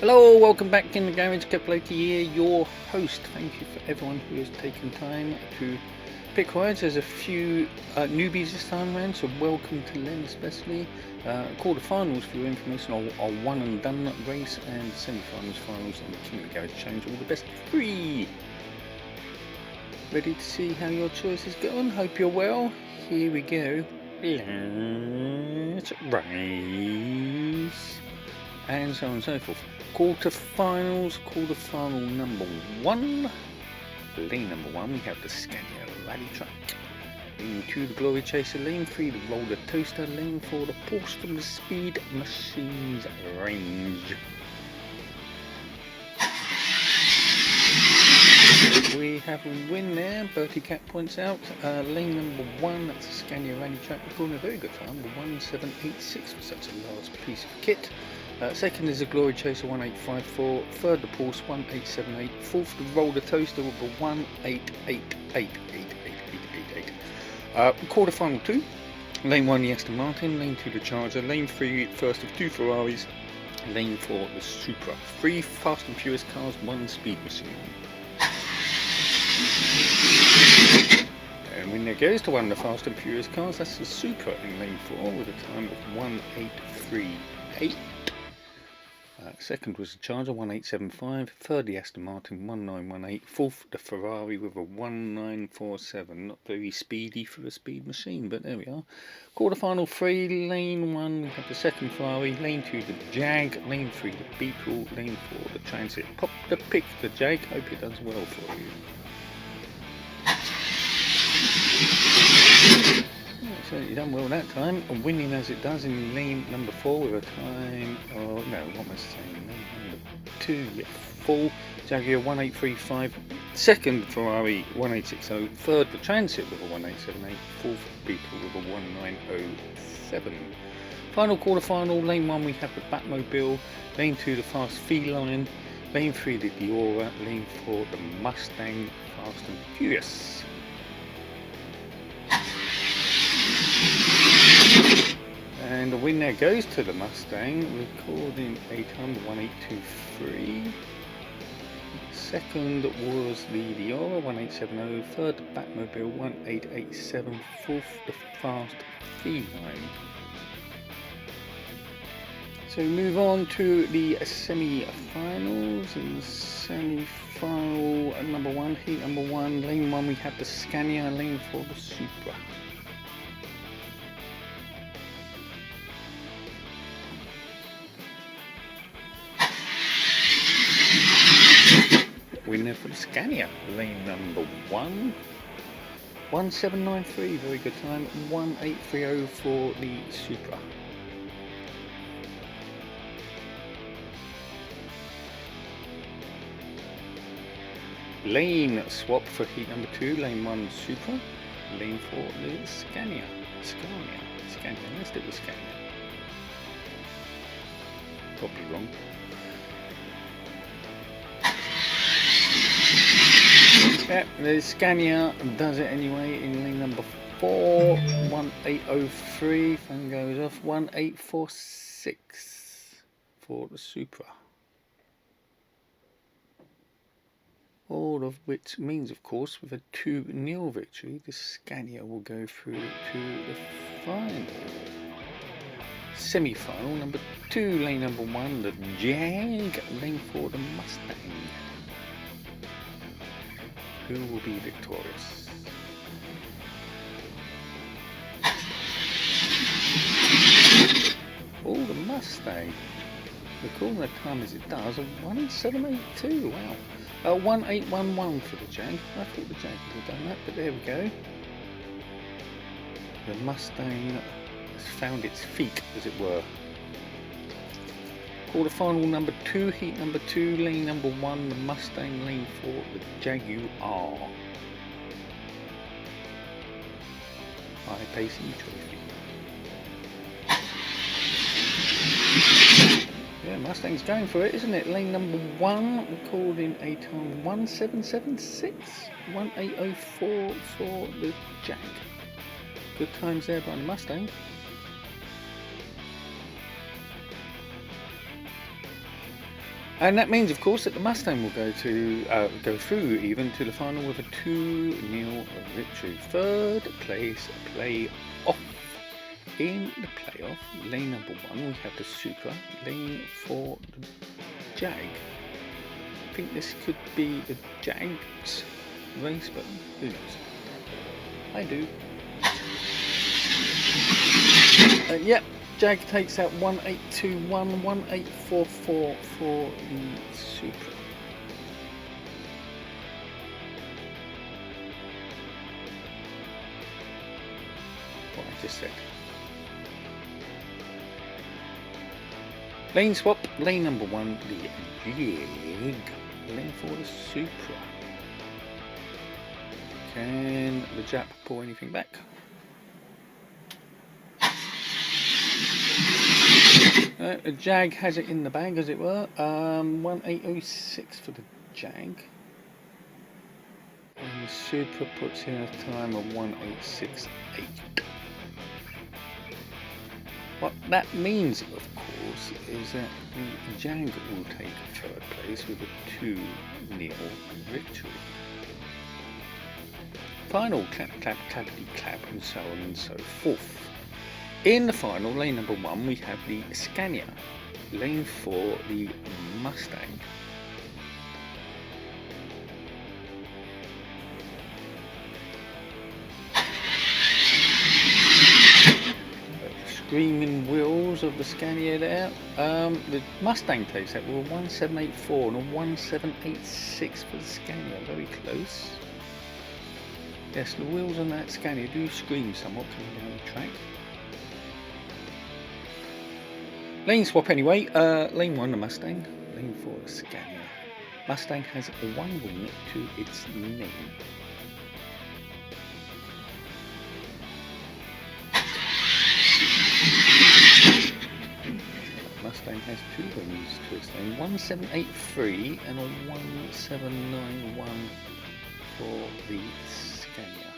Hello, welcome back in the garage. Capulator here, your host. Thank you for everyone who has taken time to pick rides. There's a few newbies this time around, so welcome to Len especially. Quarterfinals for your information are one and done race, and semi-finals, finals, and the King of the Garage Challenge. All the best free. Ready to see how your choices go on? Hope you're well. Here we go. Let's race. And so on and so forth. Quarterfinals, quarterfinal number 1. Lane number 1, we have the Scania Rally Truck. Lane 2, the Glory Chaser. Lane 3, the Roller Toaster. Lane 4, the Porsche Speed Machines Range. We have a win there. Bertie Cat points out. Lane number 1, that's the Scania Rally Track. Recording a very good time, the 1786 for such a large piece of kit. Second is the Glory Chaser 1854, third the Porsche 1878, fourth the Roller Toaster with the 188888888. Quarterfinal 2, lane 1 the Aston Martin, lane 2 the Charger, lane 3 first of 2 Ferraris, lane 4 the Supra. 3 Fast and Furious cars, 1 Speed Machine. And when there goes to one of the Fast and Furious cars, that's the Supra in lane 4 with a time of 1838. Second was the Charger 1875, third the Aston Martin 1918, fourth the Ferrari with a 1947. Not very speedy for a Speed Machine, but there we are. Quarterfinal 3, lane 1 we have the second Ferrari, lane 2 the Jag, lane 3 the Beetle, lane 4 the Transit. Pop the pick, the Jag. Hope it does well for you. Certainly done well that time, and winning as it does in lane number 4 with a time, what am I saying, lane number 2, yeah, 4, Jaguar 1835, second Ferrari 1860, third the Transit with a 1878, fourth Beetle with a 1907. Final quarterfinal, lane 1 we have the Batmobile, lane 2 the Fast Feline, lane 3 the Diora, lane 4 the Mustang Fast and Furious. And the win there goes to the Mustang, recording a time of 1823. Second was the Diora 1870, third the Batmobile 1887, fourth the Fast Feline. So we move on to the semi-finals. In semi-final number 1, heat number 1, lane 1 we have the Scania, lane 4 the Supra. Winner for the Scania, lane number 1, 1793, very good time, 1830 for the Supra. Lane swap for heat number 2, lane 1 Supra, lane 4 the Scania, let's do the Scania. Probably wrong. Yeah, the Scania does it anyway in lane number 4, 1803, phone goes off, 1846 for the Supra. All of which means, of course, with a 2-0 victory, the Scania will go through to the final. Semi-final number 2, lane number 1, the Jag, lane 4, the Mustang. Who will be victorious? Oh, the Mustang. Recording the time as it does, a 1782, wow. 1811 for the Jag. I thought the Jag would have done that, but there we go. The Mustang has found its feet, as it were. Quarterfinal number 2, heat number 2, lane number 1, the Mustang, lane 4, the Jaguar. High pacing trophy. Yeah, Mustang's going for it, isn't it? Lane number 1, recording a time 1776, 1804 for the Jag. Good times there by the Mustang. And that means, of course, that the Mustang will go through even to the final with a 2-0 victory. Third place play-off. In the playoff, lane number 1, we have the Supra. Lane 4, the Jag. I think this could be the Jag's race, but who knows? I do. Yep, Jag takes out 1821, 1844 for the Supra. What I just said. Lane swap, lane number 1, the Jag. Lane 4, the Supra. Can the Jap pull anything back? The Jag has it in the bag, as it were. 1806 for the Jag. And the Supra puts in a time of 1868. What that means, of course, is that the Jag will take third place with a 2-0 victory. Final clap, clap, clappity clap, and so on and so forth. In the final, lane number 1, we have the Scania. Lane 4, the Mustang. Screaming wheels of the Scania there. The Mustang takes that with a 1784 and a 1786 for the Scania. Very close. Yes, the wheels on that Scania do scream somewhat coming down the track. Lane swap anyway. Lane 1, the Mustang. Lane 4, the Scania. Mustang has 1 win to its name. Mustang has 2 wins to its name. 1783 and a 1791 for the Scania.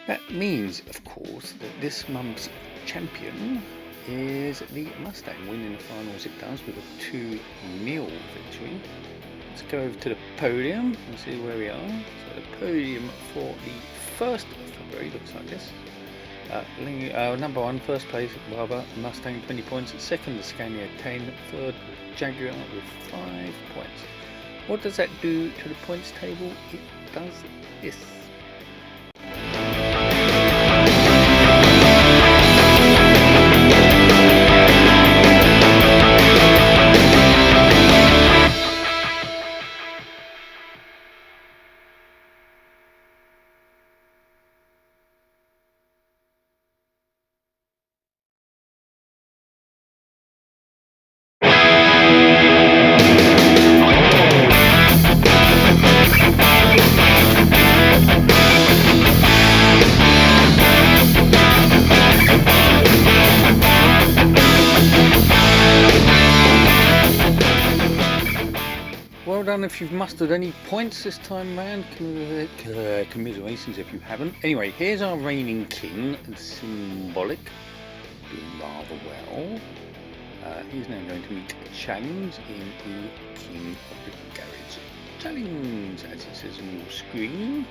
That means, of course, that this month's champion is the Mustang, winning the final as it does with a 2-0 victory. Let's go over to the podium and see where we are. So the podium for the 1st of February looks like this. Number 1, first place, Barber, Mustang 20 points. Second, the Scania 10. Third, Jaguar with 5 points. What does that do to the points table? It does this. Well done if you've mustered any points this time round. Commiserations if you haven't. Anyway, here's our reigning king, Symbolic, doing rather well. He's now going to meet a challenge in the King of the Garage Challenge, as it says on your screen.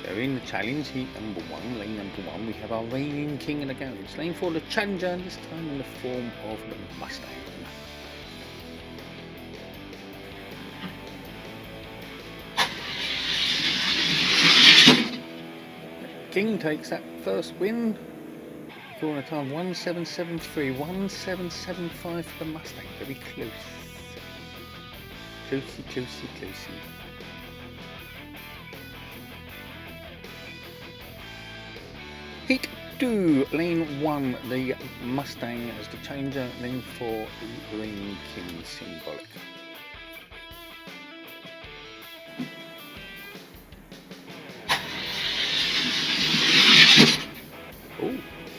So in the challenge, heat number 1, lane number 1, we have our reigning king of the garage. Lane 4, the challenger, this time in the form of the Mustang. King takes that first win. Corner time 1773, 1775 for the Mustang. Very close. Closey. Heat 2, lane 1, the Mustang as the challenger. Lane 4, the reigning king, Symbolic.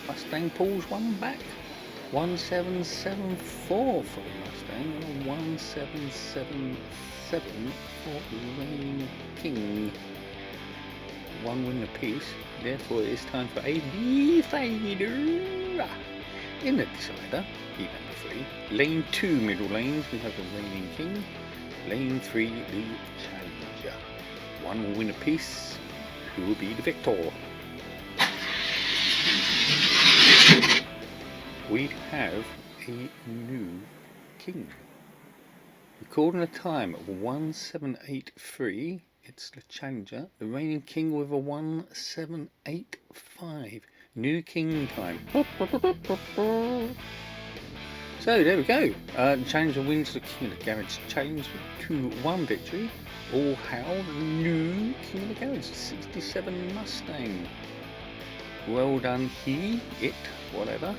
Mustang pulls one back. 1774 for the Mustang and 1777 for the reigning king. 1 win apiece. Therefore, it's time for a decider. In the decider, heat number 3, lane 2 middle lanes, we have the Reigning King, lane 3 the Challenger. One will win a piece, who will be the victor? We have a new king. Recording a time of 1783. It's the Challenger, the Reigning King with a 1785. New king time. So there we go. The Challenger wins the King of the Garage Challenge with 2-1 victory. All hail the new King of the Garage, 67 Mustang. Well done, he, it, whatever.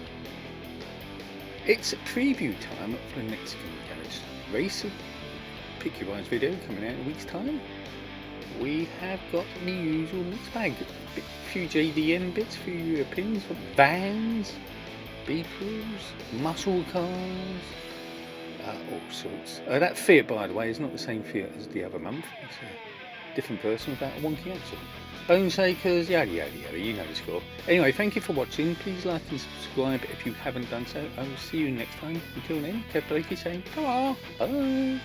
It's preview time for the next King of the Garage race. Pick your Rides video coming out in a week's time. We have got the usual mixed bag. A few JDM bits, a few Europeans, vans, Beetles, muscle cars, all sorts. That Fiat, by the way, is not the same Fiat as the other month. It's a different person without a wonky axle. Bone shakers, yada yada yada, you know the score. Anyway, thank you for watching. Please like and subscribe if you haven't done so. I will see you next time. Until then, Kev Blakey saying, ta-ra, bye.